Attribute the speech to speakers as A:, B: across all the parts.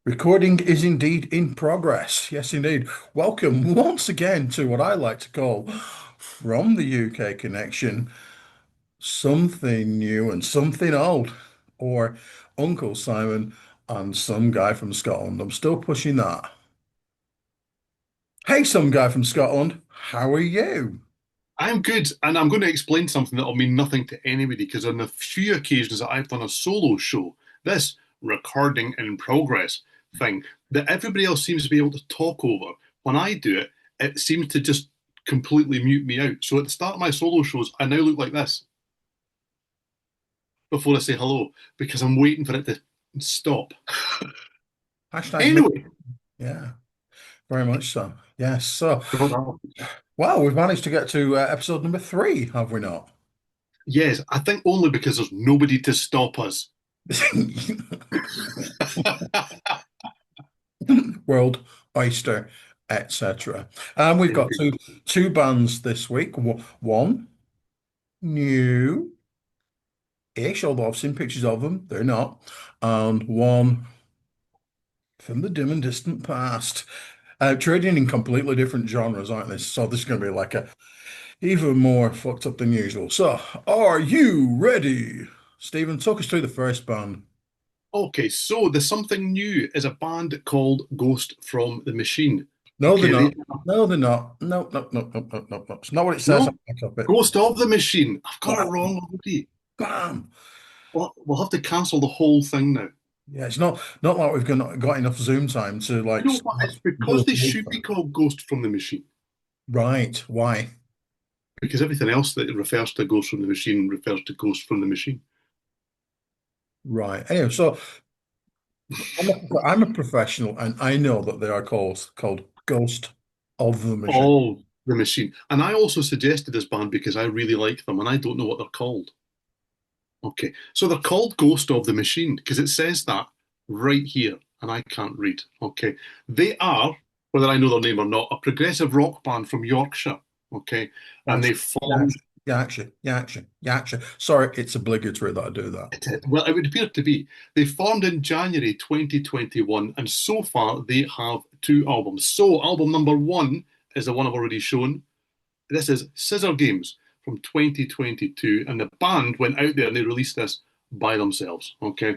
A: Recording is indeed in progress. Yes, indeed. Welcome once again to what I like to call from the UK connection, something new and something old, or Uncle Simon and some guy from Scotland. I'm still pushing that. Hey, some guy from Scotland, how are you?
B: I'm good, and I'm going to explain something that'll mean nothing to anybody because on the few occasions that I've done a solo show, this recording in progress thing that everybody else seems to be able to talk over, when I do it, it seems to just completely mute me out. So at the start of my solo shows, I now look like this before I say hello because I'm waiting for it to stop.
A: Hashtag me.
B: Anyway,
A: Yeah, very much so. Yes. So, well, we've managed to get to episode number three, have we not?
B: yes, I think only because there's nobody to stop us.
A: World Oyster, etc. And we've got two bands this week. One new-ish, although I've seen pictures of them, they're not, and one from the dim and distant past. Trading in completely different genres, aren't they? So this is going to be like a even more fucked up than usual. So, are you ready? Stephen, talk us through the first band.
B: Okay, so the something new is a band called Ghost from the Machine.
A: No, they're
B: Okay,
A: not. No, they're not. No, no, no, no, no, no, no. It's not what it says on
B: no,
A: the back of it.
B: Ghost of the Machine. I've got it
A: Wow.
B: wrong already.
A: Bam.
B: We'll have to cancel the whole thing now.
A: Yeah, it's not like we've got enough Zoom time to
B: You
A: like
B: know what?
A: start
B: It's because
A: the
B: they
A: whole
B: should be
A: thing.
B: called Ghost from the Machine.
A: Right. Why?
B: Because everything else that refers to Ghost from the Machine refers to Ghost from the Machine.
A: Right. Anyway, so I'm a professional and I know that they are called Ghost of the Machine.
B: Oh, the Machine. And I also suggested this band because I really like them and I don't know what they're called. Okay, so they're called Ghost of the Machine because it says that right here, and I can't read. Okay, they are, whether I know their name or not, a progressive rock band from Yorkshire. Okay, and
A: Gotcha.
B: they formed.
A: Gotcha. Gotcha. Gotcha. Gotcha. Sorry, it's obligatory that I do that.
B: Well, it would appear to be. They formed in January 2021, and so far they have two albums. So, album number one is the one I've already shown. This is Scissor Games from 2022, and the band went out there and they released this by themselves. Okay,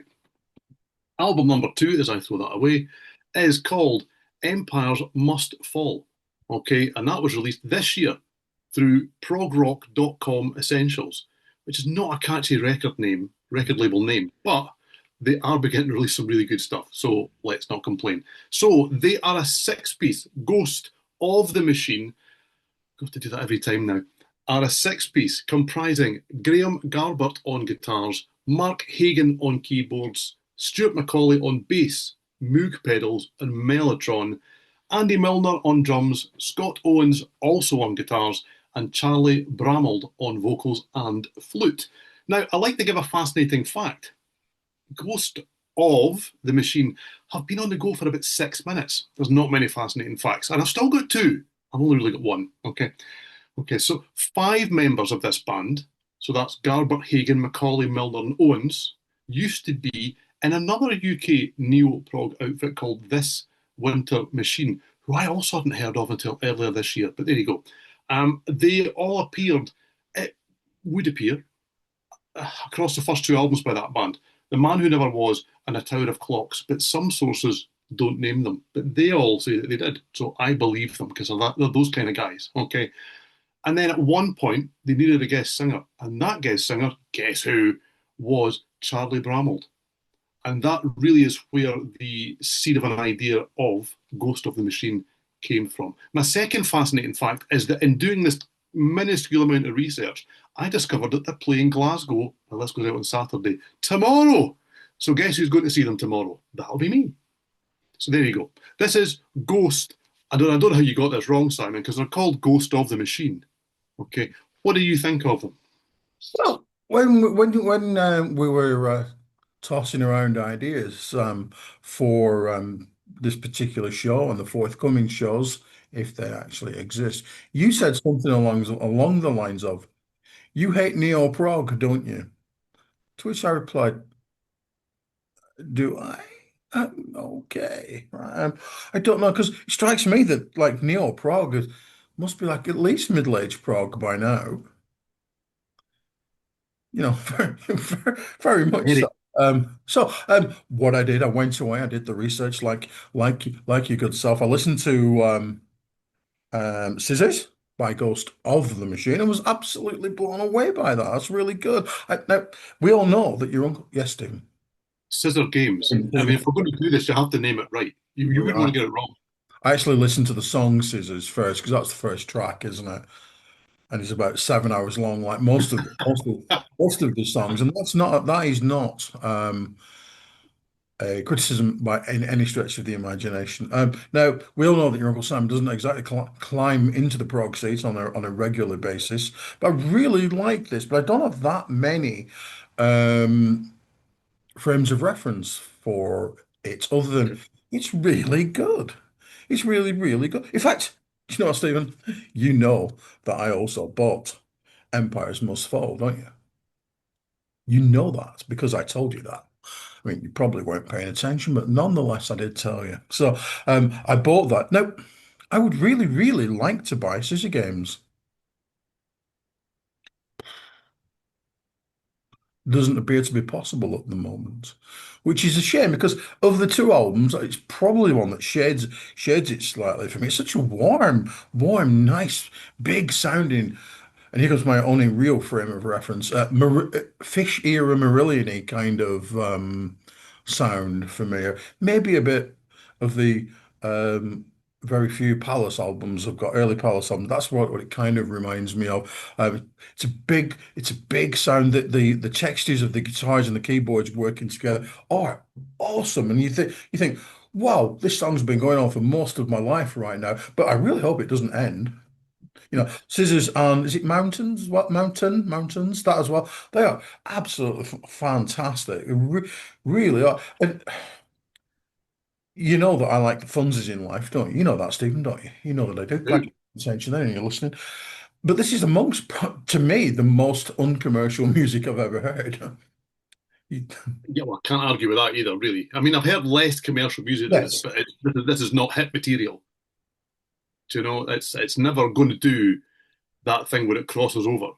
B: album number two, as I throw that away, is called Empires Must Fall. Okay, and that was released this year through progrock.com Essentials, which is not a catchy record label name, but they are beginning to release some really good stuff. So let's not complain. So they are a six-piece Ghost of the Machine. I have to do that every time now. Are a six-piece comprising Graham Garbert on guitars, Mark Hagan on keyboards, Stuart Macaulay on bass, Moog pedals, and Mellotron, Andy Milner on drums, Scott Owens also on guitars, and Charlie Bramold on vocals and flute. Now, I like to give a fascinating fact. Ghost of the Machine have been on the go for about 6 minutes. There's not many fascinating facts, and I've still got two. I've only really got one. Okay. Okay, so five members of this band, so that's Garbert, Hagan, Macaulay, Milner, and Owens, used to be in another UK neo prog outfit called This Winter Machine, who I also hadn't heard of until earlier this year. But there you go. They all appeared, it would appear, across the first two albums by that band. The Man Who Never Was and A Tower of Clocks, but some sources don't name them. But they all say that they did. So I believe them because they're those kind of guys. Okay. And then at one point, they needed a guest singer. And that guest singer, guess who, was Charlie Bramold. And that really is where the seed of an idea of Ghost of the Machine came from. My second fascinating fact is that in doing this minuscule amount of research, I discovered that they're playing Glasgow, and this goes out on Saturday, tomorrow. So guess who's going to see them tomorrow? That'll be me. So there you go. This is Ghost. I don't know how you got this wrong, Simon, because they're called Ghost of the Machine. Okay. What do you think of them?
A: Well, when we were tossing around ideas for this particular show and the forthcoming shows, if they actually exist, you said something along the lines of, "You hate neo prog, don't you?" To which I replied, "Do I?" Okay. Right. I don't know because it strikes me that like neo prog must be like at least middle-aged prog by now. Very, very much so.
B: Very
A: What I did, I went away, I did the research like your good self. I listened to Scissors by Ghost of the Machine and was absolutely blown away by that. That's really good. Now, we all know that your uncle, yes, Stephen.
B: scissor games. I mean, if we're going to do this, you have to name it right. You wouldn't want to get it wrong.
A: I actually listened to the song Scissors first because that's the first track, isn't it? And it's about 7 hours long, like most of the songs. And that is not a criticism by any stretch of the imagination. Now we all know that your Uncle Sam doesn't exactly climb into the prog seats on a regular basis, but I really like this. But I don't have that many um, frames of reference for it, other than it's really good. It's really, really good. In fact, you know what, Stephen? You know that I also bought Empires Must Fall, don't you? You know that because I told you that. I mean, you probably weren't paying attention, but nonetheless, I did tell you. So I bought that. Now, I would really, really like to buy Scissor Games. Doesn't appear to be possible at the moment, which is a shame because of the two albums, it's probably one that shades it slightly for me. It's such a warm, nice, big sounding. And here comes my only real frame of reference. Fish era Marillion-y kind of sound for me. Maybe a bit of the um, very few Palace albums I've got, early Palace albums. That's what it kind of reminds me of. It's a big sound that the textures of the guitars and the keyboards working together are awesome. And you think, wow, this song's been going on for most of my life right now, but I really hope it doesn't end. Scissors on, is it Mountains? What Mountains? That as well. They are absolutely fantastic. Really are. And you know that I like the funsies in life, don't you? You know that, Stephen, don't you? You know that I do. Glad
B: Dude.
A: you paid attention then and you're listening. But this is to me, the most uncommercial music I've ever heard. You-
B: Yeah, well, I can't argue with that either, really. I mean, I've heard less commercial music than this,
A: Yes.
B: but this is not hit material. Do you know, it's never going to do that thing where it crosses over,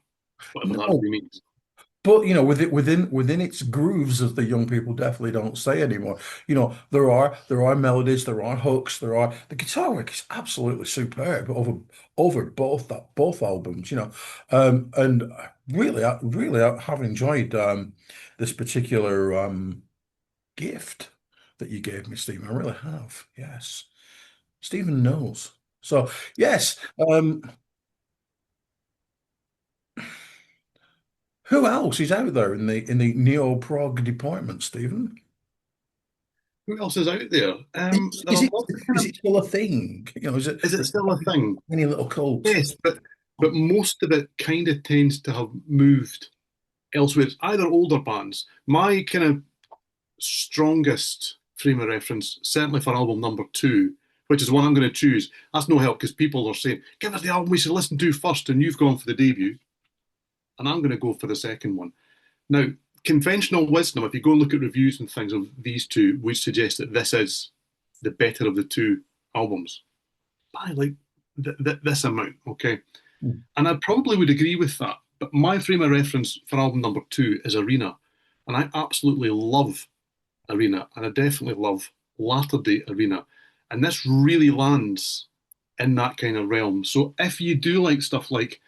B: whatever that
A: No.
B: really means.
A: But within its grooves, as the young people definitely don't say anymore. There are melodies, there are hooks, the guitar work is absolutely superb over both albums. And I have enjoyed this particular gift that you gave me, Stephen. I really have. Yes, Stephen knows. So yes, who else is out there in the neo prog department, Stephen?
B: Who else is out there?
A: Is,
B: There
A: is
B: are
A: it
B: lots of
A: is
B: kind
A: it still a thing? Is it
B: is it still a thing?
A: any little cult?
B: Yes, but most of it kind of tends to have moved elsewhere. It's either older bands. My kind of strongest frame of reference, certainly for album number two, which is one I'm going to choose. That's no help because people are saying, give us the album we should listen to first, and you've gone for the debut, and I'm going to go for the second one. Now, conventional wisdom, if you go and look at reviews and things of these two, would suggest that this is the better of the two albums by like this amount, okay? And I probably would agree with that. But my frame of reference for album number two is Arena. And I absolutely love Arena. And I definitely love Latter Day Arena. And this really lands in that kind of realm. So if you do like stuff like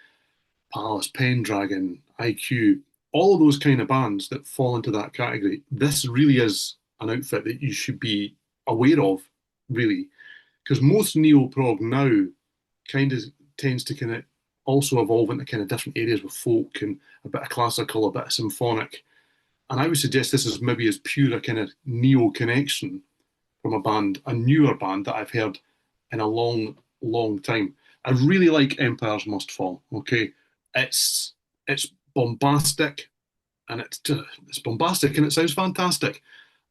B: Palace, Pendragon, IQ, all of those kind of bands that fall into that category, this really is an outfit that you should be aware of, really. Because most neo prog now kind of tends to kind of also evolve into kind of different areas with folk and a bit of classical, a bit of symphonic. And I would suggest this is maybe as pure a kind of neo connection from a band, a newer band that I've heard in a long, long time. I really like Empires Must Fall. Okay, it's it's bombastic and it's bombastic and it sounds fantastic.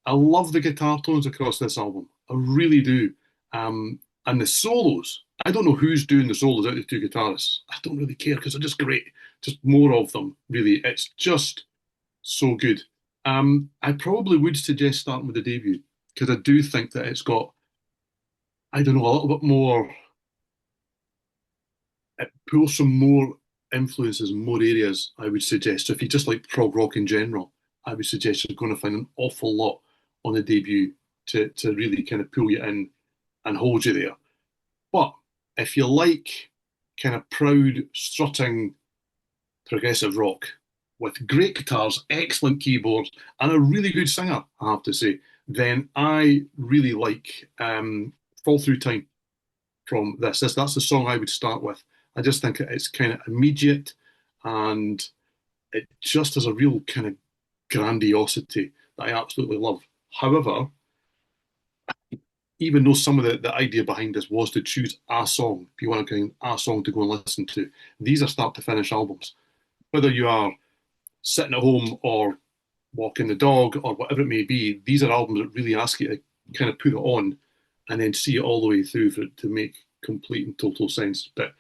B: I love the guitar tones across this album. I really do. And the solos, I don't know who's doing the solos out of the two guitarists. I don't really care because they're just great. Just more of them, really. It's just so good. I probably would suggest starting with the debut. because I do think that it's got, I don't know, a little bit more, it pulls from more influences in more areas, I would suggest. So if you just like prog rock in general, I would suggest you're going to find an awful lot on the debut to really kind of pull you in and hold you there. But if you like kind of proud, strutting progressive rock with great guitars, excellent keyboards, and a really good singer, I have to say, then I really like Fall Through Time from this. That's the song I would start with. I just think it's kind of immediate and it just has a real kind of grandiosity that I absolutely love. However, even though some of the idea behind this was to choose a song, if you want to kind of a song to go and listen to, these are start to finish albums. Whether you are sitting at home or walking the dog or whatever it may be, these are albums that really ask you to kind of put it on and then see it all the way through for it to make complete and total sense. But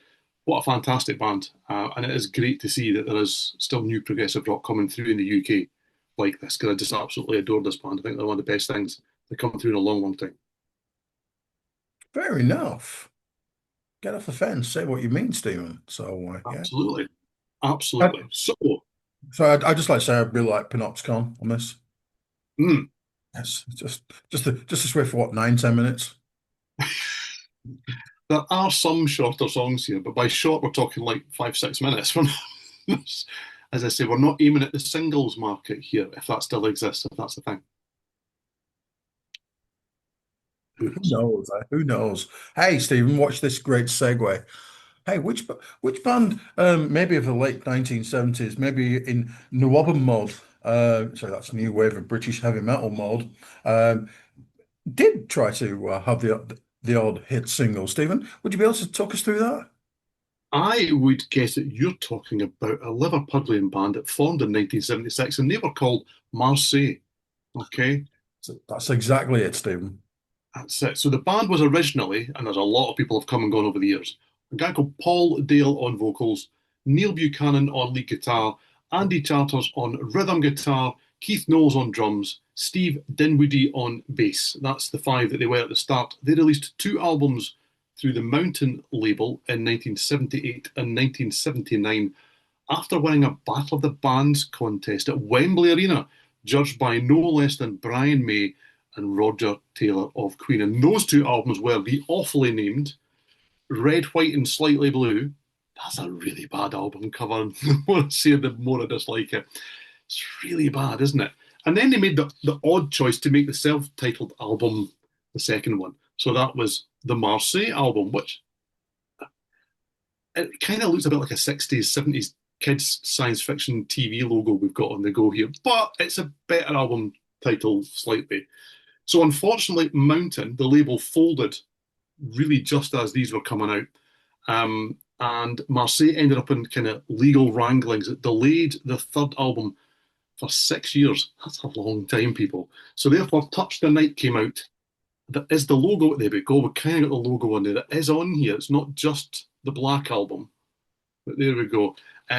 B: what a fantastic band. And it is great to see that there is still new progressive rock coming through in the UK like this, because I just absolutely adore this band. I think they're one of the best things that come through in a long, long time.
A: Fair enough. Get off the fence. Say what you mean, Stephen. So yeah.
B: Absolutely.
A: I,
B: Absolutely. So,
A: I just like to say I really like Panopticon on this.
B: mm,
A: Yes, just a swift what 9, 10 minutes.
B: there are some shorter songs here, but by short, we're talking like 5, 6 minutes. As I say, we're not aiming at the singles market here, if that still exists, if that's the thing. Who
A: Who
B: knows?
A: knows? Who knows? Hey, Stephen, watch this great segue. Hey, which band, maybe of the late 1970s, maybe in new album mode, so that's new wave of British heavy metal mode, um, did try to have the odd hit single. Stephen, would you be able to talk us through that?
B: I would guess that you're talking about a Liverpudlian band that formed in 1976, and they were called Marseille. Okay,
A: So that's exactly it, Stephen.
B: that's it. So the band was originally, and there's a lot of people have come and gone over the years, a guy called Paul Dale on vocals, Neil Buchanan on lead guitar, Andy Charters on rhythm guitar, Keith Knowles on drums, Steve Dinwoodie on bass. That's the five that they were at the start. They released two albums through the Mountain label in 1978 and 1979 after winning a Battle of the Bands contest at Wembley Arena, judged by no less than Brian May and Roger Taylor of Queen. And those two albums were the awfully named Red, White, and Slightly Blue. That's a really bad album cover. The more I see it, the more I dislike it. It's really bad, isn't it? And then they made the odd choice to make the self titled album the second one. So that was the Marseille album, which it kind of looks a bit like a 60s, 70s kids science fiction TV logo we've got on the go here, but it's a better album title slightly. So unfortunately, Mountain, the label, folded really just as these were coming out. And Marseille ended up in kind of legal wranglings. It delayed the third album for 6 years. That's a long time, people. So therefore, Touch the Night came out. That is the logo. There we go. We kind of got the logo on there. It is on here. It's not just the Black Album. But there we go.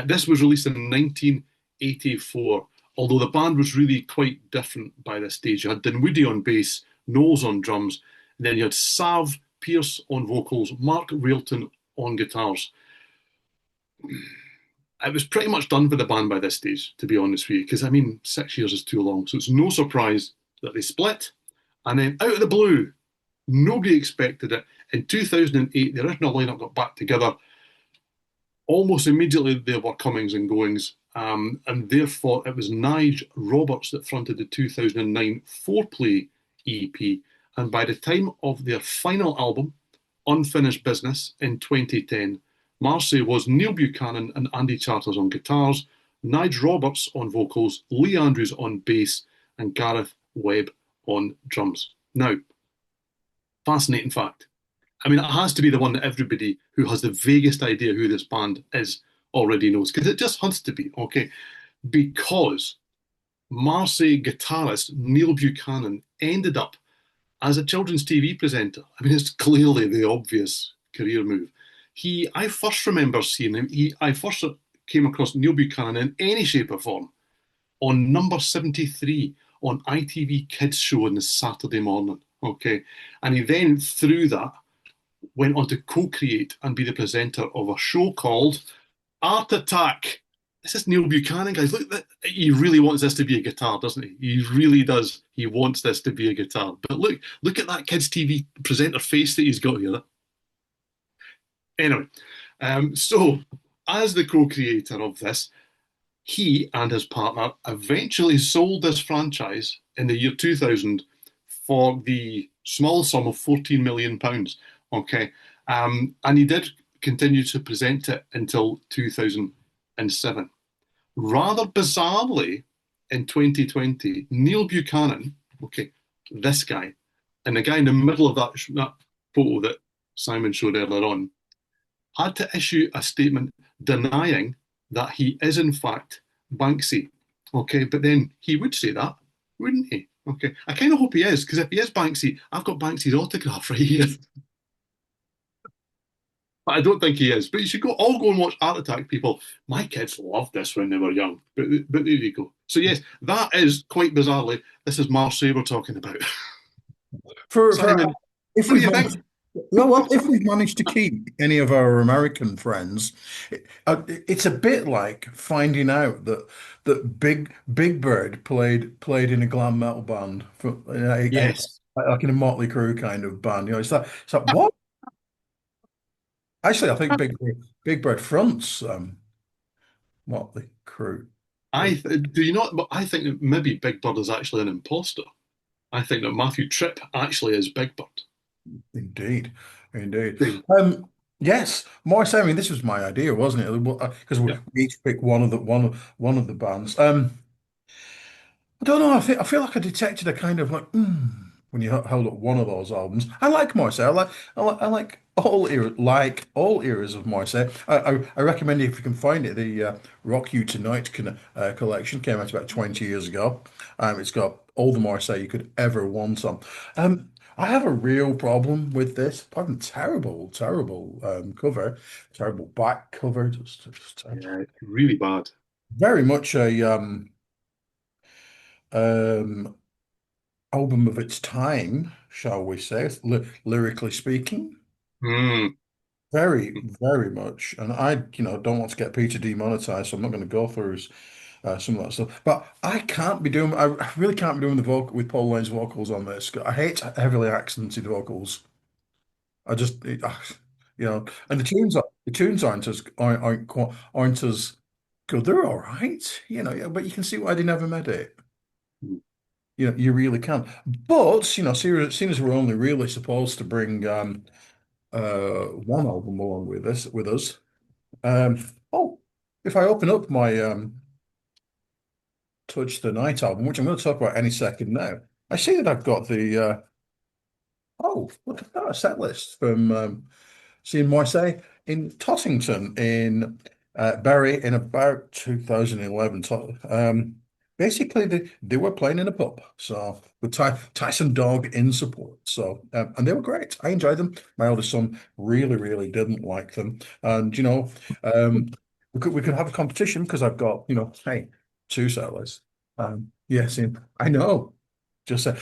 B: This was released in 1984, although the band was really quite different by this stage. You had Dinwoodie on bass, Knowles on drums, and then you had Sav Pierce on vocals, Mark Railton on guitars. It was pretty much done for the band by this stage, to be honest with you, because I mean, 6 years is too long. So it's no surprise that they split. And then out of the blue, nobody expected it. In 2008, the original lineup got back together. Almost immediately, there were comings and goings. And therefore, it was Nige Roberts that fronted the 2009 Foreplay EP. And by the time of their final album, Unfinished Business, in 2010, Marseille was Neil Buchanan and Andy Charters on guitars, Nige Roberts on vocals, Lee Andrews on bass, and Gareth Webb on drums. Now, fascinating fact. I mean, it has to be the one that everybody who has the vaguest idea who this band is already knows, because it just has to be, okay? Because Marseille guitarist Neil Buchanan ended up as a children's TV presenter. I mean, it's clearly the obvious career move. I first remember seeing him, I first came across Neil Buchanan in any shape or form on number 73 on ITV Kids show on the Saturday morning. Okay. And he then, through that, went on to co-create and be the presenter of a show called Art Attack. This is Neil Buchanan, guys. Look, he really wants this to be a guitar, doesn't he? He really does. He wants this to be a guitar. But look at that kids' TV presenter face that he's got here. Anyway, so as the co-creator of this, he and his partner eventually sold this franchise in the year 2000 for the small sum of £14 million. Okay. And he did continue to present it until 2007. Rather bizarrely, in 2020, Neil Buchanan, okay, this guy, and the guy in the middle of that photo that Simon showed earlier on, had to issue a statement denying that he is in fact Banksy. Okay, but then he would say that, wouldn't he? Okay, I kind of hope he is, because if he is Banksy, I've got Banksy's autograph right here. But I don't think he is. But you should all go and watch Art Attack, people. My kids loved this when they were young. But there you go. So yes, that is quite bizarrely. This is Marseille we're talking about.
A: For
B: Simon,
A: if
B: what do
A: we've
B: you think?
A: managed, well, if we've managed to keep any of our American friends, it's a bit like finding out that Big Bird played in a glam metal band for
B: Yes.
A: like in a Motley Crue kind of band. It's like what? Actually, I think Big Bird fronts Motley Crue.
B: Do you not? But I think that maybe Big Bird is actually an imposter. I think that Matthew Tripp actually is Big Bird.
A: Indeed, indeed.
B: Big-
A: Yes, Morrissey. I mean, this was my idea, wasn't it? Because
B: Yeah.
A: we each picked one of the bands. I don't know. I feel like I detected a kind of like when you held up one of those albums. I like Morrissey. I like all eras of Morrissey. I recommend it if you can find it. The Rock You Tonight collection came out about 20 years ago. It's got all the Morrissey you could ever want on. I have a real problem with this. Pardon, terrible cover, terrible back cover. Just
B: Yeah, really bad.
A: very much a um album of its time, shall we say, lyrically speaking.
B: Mm.
A: Very much. And don't want to get Peter demonetized, so I'm not going to go through some of that stuff. But I really can't be doing the vocal with Paul Lane's vocals on this. I hate heavily accented vocals. I just, and the tunes aren't as good. They're all right, yeah, but you can see why they never made it. You really can. But, seeing as we're only really supposed to bring one album along with us. Oh, if I open up my Touch the Night album, which I'm going to talk about any second now, I see that I've got the look at that, a set list from seeing Marseille in Tottington in Bray in about 2011. Basically, they were playing in a pub, so with Tyson Dog in support. So and they were great. I enjoyed them. My eldest son really didn't like them, and um, we could have a competition because I've got hey, two set lists. Yes, I know. Just say,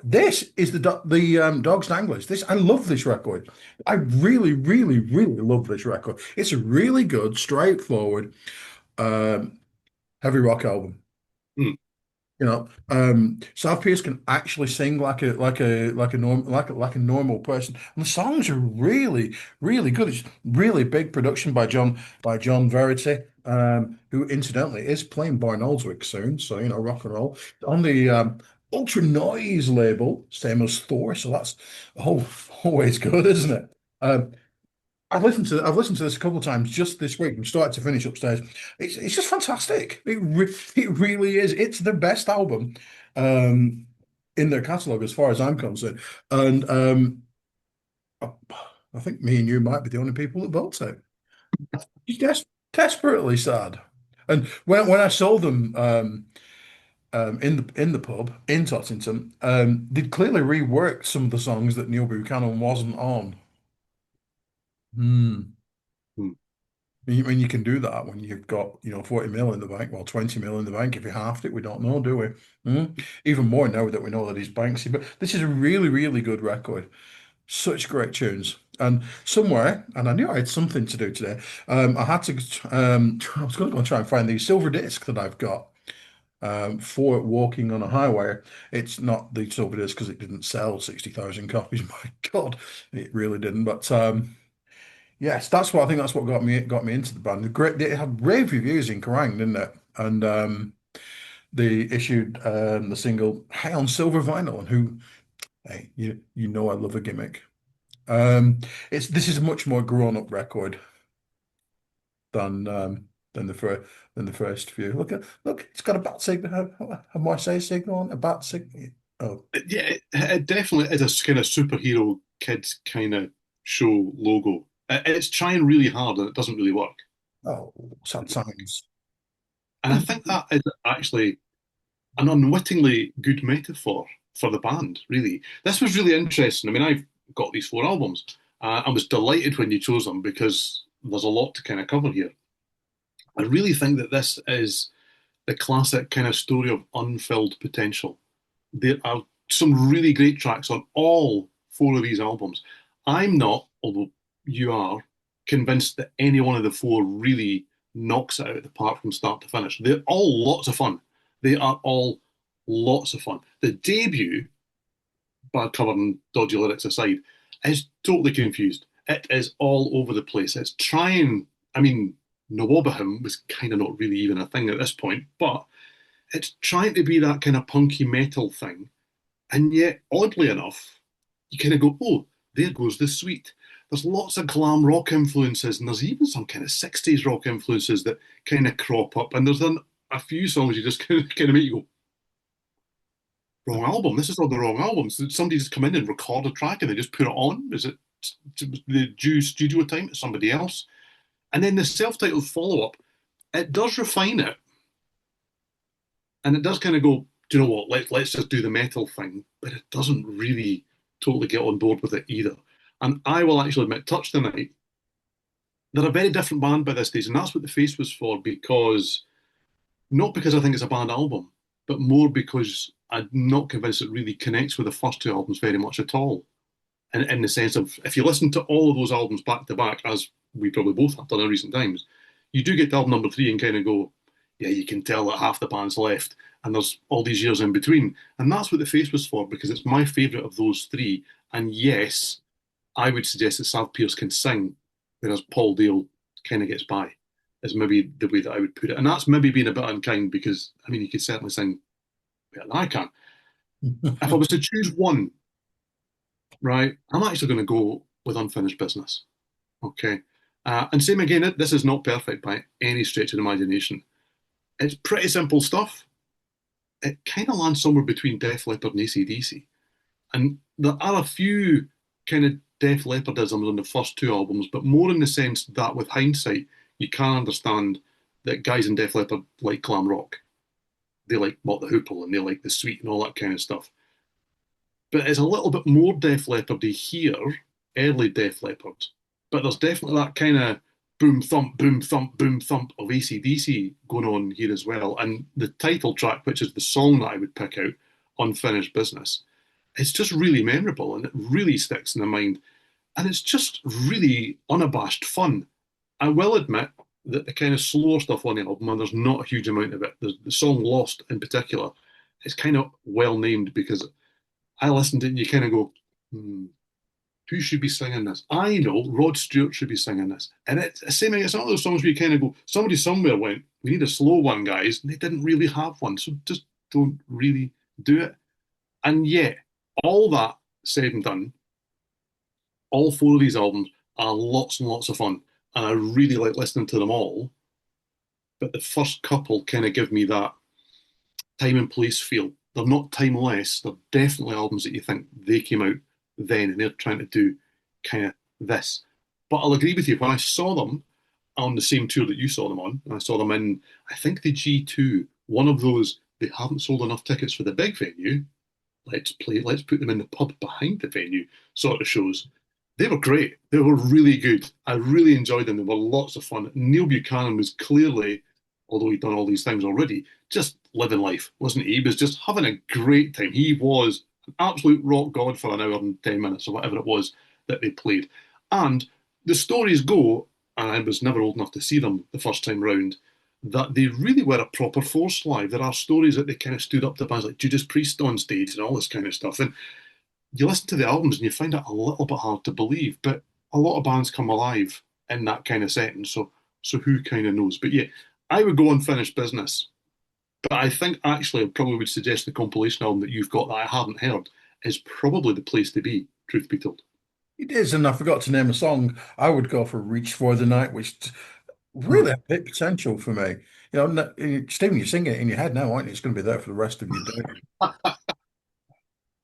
A: this is the Dogs Danglers. This I love this record. I really love this record. It's a really good, straightforward, heavy rock album.
B: Mm.
A: South Pierce can actually sing like a normal person, and the songs are really good. It's really big production by John Verity, who incidentally is playing Barn Oldswick soon. So rock and roll on the Ultra Noise label, same as Thor. So that's always good, isn't it? Um, I've listened to this a couple of times just this week from start to finish upstairs. It's just fantastic. It really is. It's the best album um, in their catalogue as far as I'm concerned. And I, I think me and you might be the only people that vote it. It's desperately sad. And when I saw them in the pub in Tottington, they'd clearly reworked some of the songs that Neil Buchanan wasn't on. Hmm.
B: Mm.
A: When you can do that when you've got, 40 mil in the bank, well, 20 mil in the bank if you halved it, we don't know, do we? Even more now that we know that he's Banksy. But this is a really, really good record. Such great tunes. And somewhere, and I knew I had something to do today, I had to, I was going to go and try and find the silver disc that I've got for Walking on a Highway. It's not the silver disc because it didn't sell 60,000 copies. My God, it really didn't. But yes, that's what I think. That's what got me into the band. They had rave reviews in Kerrang, didn't it? And they issued the single "High on Silver Vinyl." And who, hey, I love a gimmick. It's This is a much more grown-up record than than the first few. Look, it's got a bat signal, a Marseille signal on a bat signal. Oh,
B: Yeah, it definitely is a kind of superhero kids kind of show logo. It's trying really hard and it doesn't really work.
A: oh, sad times.
B: And I think that is actually an unwittingly good metaphor for the band, really. This was really interesting. I mean, I've got these four albums. I was delighted when you chose them because there's a lot to kind of cover here. I really think that this is the classic kind of story of unfilled potential. There are some really great tracks on all four of these albums. I'm not, although you are, convinced that any one of the four really knocks it out of the park from start to finish. They're all lots of fun. They are all lots of fun. The debut, bad cover and dodgy lyrics aside, is totally confused. It is all over the place. It's trying, I mean, Nawabahim was kind of not really even a thing at this point, but it's trying to be that kind of punky metal thing. And yet, oddly enough, you kind of go, oh, there goes the sweet. There's lots of glam rock influences, and there's even some kind of 60s rock influences that kind of crop up. And there's a few songs you just kind of make you go, wrong album. This is not the wrong album. So somebody just come in and record a track and they just put it on? Is it the due studio time to somebody else? And then the self-titled follow-up, it does refine it, and it does kind of go, do you know what? Let's just do the metal thing, but it doesn't really totally get on board with it either. And I will actually admit, Touch the Night, they're a very different band by this stage, and that's what the face was for. Because not because I think it's a bad album, but more because I'm not convinced it really connects with the first two albums very much at all. In the sense of, if you listen to all of those albums back to back, as we probably both have done in recent times, you do get to album number three and kind of go, yeah, you can tell that half the band's left, and there's all these years in between. And that's what the face was for, because it's my favourite of those three. And yes, I would suggest that Sav Pierce can sing, whereas Paul Dale kind of gets by, is maybe the way that I would put it. And that's maybe being a bit unkind, because, I mean, he could certainly sing better than I can. If I was to choose one, right, I'm actually going to go with Unfinished Business. Okay. And same again, this is not perfect by any stretch of the imagination. It's pretty simple stuff. It kind of lands somewhere between Def Leppard and AC/DC. And there are a few kind of Def Leppardisms on the first two albums, but more in the sense that with hindsight, you can understand that guys in Def Leppard like glam rock. They like Mott the Hoople and they like the Sweet and all that kind of stuff. But it's a little bit more Def Leppardy here, early Def Leppard. But there's definitely that kind of boom thump, boom thump, boom thump of AC/DC going on here as well. And the title track, which is the song that I would pick out, Unfinished Business, it's just really memorable and it really sticks in the mind. And it's just really unabashed fun. I will admit that the kind of slower stuff on the album, and there's not a huge amount of it, the song Lost in particular, it's kind of well named because I listened to it and you kind of go, who should be singing this? I know Rod Stewart should be singing this. And it's the same thing, it's one of those songs where you kind of go, somebody somewhere went, we need a slow one, guys. And they didn't really have one. So just don't really do it. And yet, all that said and done, all four of these albums are lots and lots of fun. And I really like listening to them all. But the first couple kind of give me that time and place feel. They're not timeless. They're definitely albums that you think they came out then and they're trying to do kind of this. But I'll agree with you. When I saw them on the same tour that you saw them on, and I saw them in, I think, the G2, one of those, they haven't sold enough tickets for the big venue. Let's put them in the pub behind the venue sort of shows. They were great. They were really good. I really enjoyed them. They were lots of fun. Neil Buchanan was clearly, although he'd done all these things already, just living life, wasn't he? He was just having a great time. He was an absolute rock god for an hour and 10 minutes or whatever it was that they played. And the stories go, and I was never old enough to see them the first time round, that they really were a proper force live. There are stories that they kind of stood up to bands like Judas Priest on stage and all this kind of stuff. And you listen to the albums and you find it a little bit hard to believe, but a lot of bands come alive in that kind of setting. So who kind of knows? But yeah, I would go unfinished business. But I think actually I probably would suggest the compilation album that you've got that I haven't heard is probably the place to be, truth be told.
A: It is, and I forgot to name a song. I would go for "Reach for the Night," which
B: Hmm.
A: really had big potential for me. Stephen, you sing it in your head now, aren't you? It's going to be there for the rest of your day.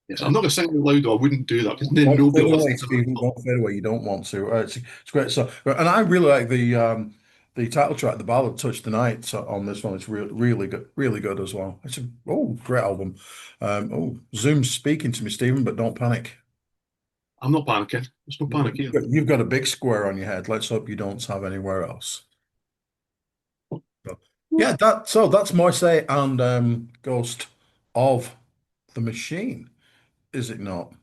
B: Yes, I'm not going to sing it loud though. I wouldn't do that because then
A: Don't
B: nobody
A: fade away,
B: listens to that
A: Stephen.
B: stuff.
A: Don't fade away. You don't want to. It's great. So, and I really like the title track, the ballad "Touch the Night" on this one. It's really good as well. It's a great album. Zoom's speaking to me, Stephen, but don't panic.
B: I'm not panicking. There's no panic here.
A: You've got a big square on your head. Let's hope you don't have anywhere else. So, yeah, that's my say and Ghost of the Machine, is it not?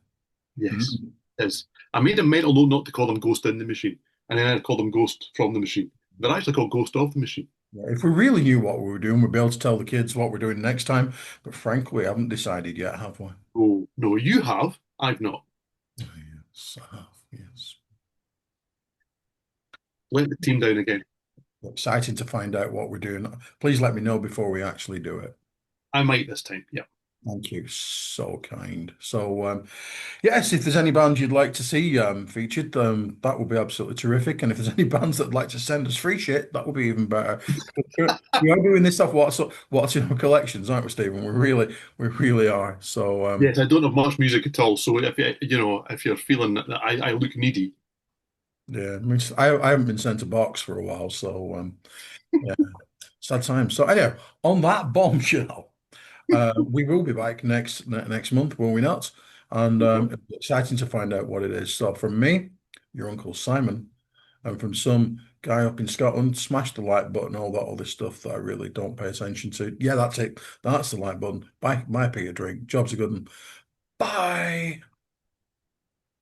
B: Yes,
A: Hmm.
B: is. I made a mental note not to call them Ghost in the Machine, and then I called them Ghost from the Machine. They're actually called Ghost of the Machine.
A: Yeah, if we really knew what we were doing, we'd be able to tell the kids what we're doing next time. But frankly, I haven't decided yet, have we?
B: Oh, no, you have. I've not.
A: Oh, yes, I have. Yes.
B: Let the team down again.
A: Exciting to find out what we're doing. Please let me know before we actually do it.
B: I might this time. Yeah.
A: Thank you. So kind. So, yes, if there's any bands you'd like to see featured, that would be absolutely terrific. And if there's any bands that'd like to send us free shit, that would be even better. We are doing this stuff what's in our collections, aren't we, Stephen? We really are. So,
B: Yes, I don't have much music at all. So if you're feeling that I look needy,
A: yeah, I mean, I haven't been sent a box for a while, so yeah, sad time. So anyway, on that bombshell, we will be back next month, will we not? And
B: we will.
A: it's exciting to find out what it is. So from me, your Uncle Simon, and from some guy up in Scotland, smash the like button, all that other stuff that I really don't pay attention to. Yeah, that's it. That's the like button. Buy Peter a drink. Job's a good one. Bye.